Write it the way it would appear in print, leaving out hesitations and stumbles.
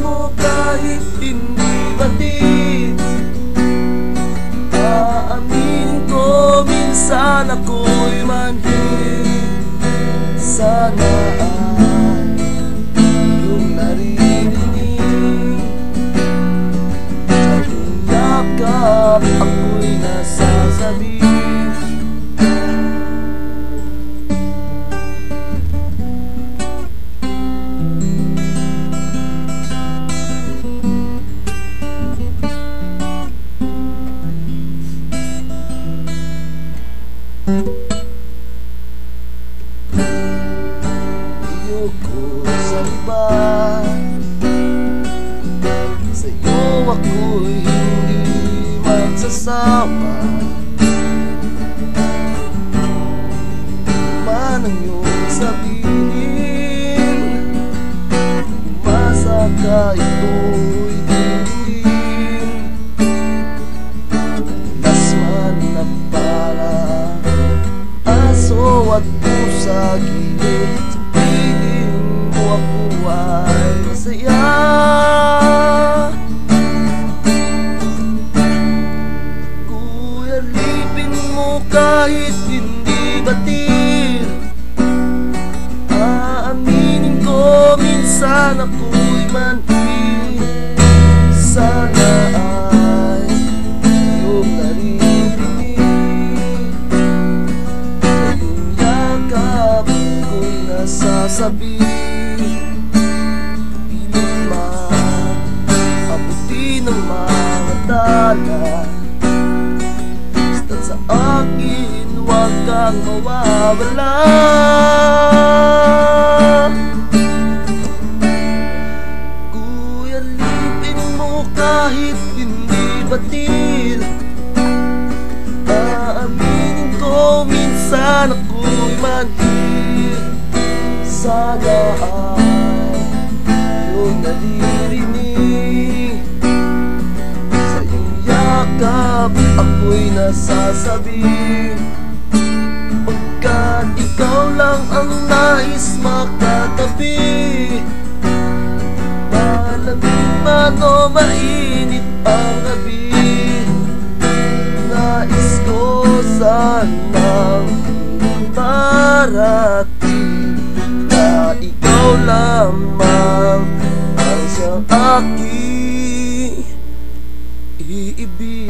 mo kahit hindi batid. Aaminin ko minsan ako'y manhid. Sana ay iyong naririnig. Sa iyong yakap ako'y nasasabi. Ayoko sa iba, sa'yo ako'y hindi magsasama. Man ang iyong sabihin, umasa ka ito'y tingin. Lasman na para aso at pusa gilid. Sabihin mo ako ay masaya. Kuya, lipin mo kahit hindi batid. Aaminin ko minsan ako'y manhid. Sana ay iyong naririnig. Sasabi, pilit man abuti ng mga tala. Basta't sa akin huwag kang mawawala. Kuya, lipin mo kahit hindi batid. Aaminin ko minsan ako'y manhid. Sana ay iyong naririnig. Sa iyong yakap ako'y nasasabi. Pagkat ikaw lang ang nais makatabi. Malamig man o mainit ang gabi, nais ko sanang parating na ikaw lamang ang siyang aking iibig.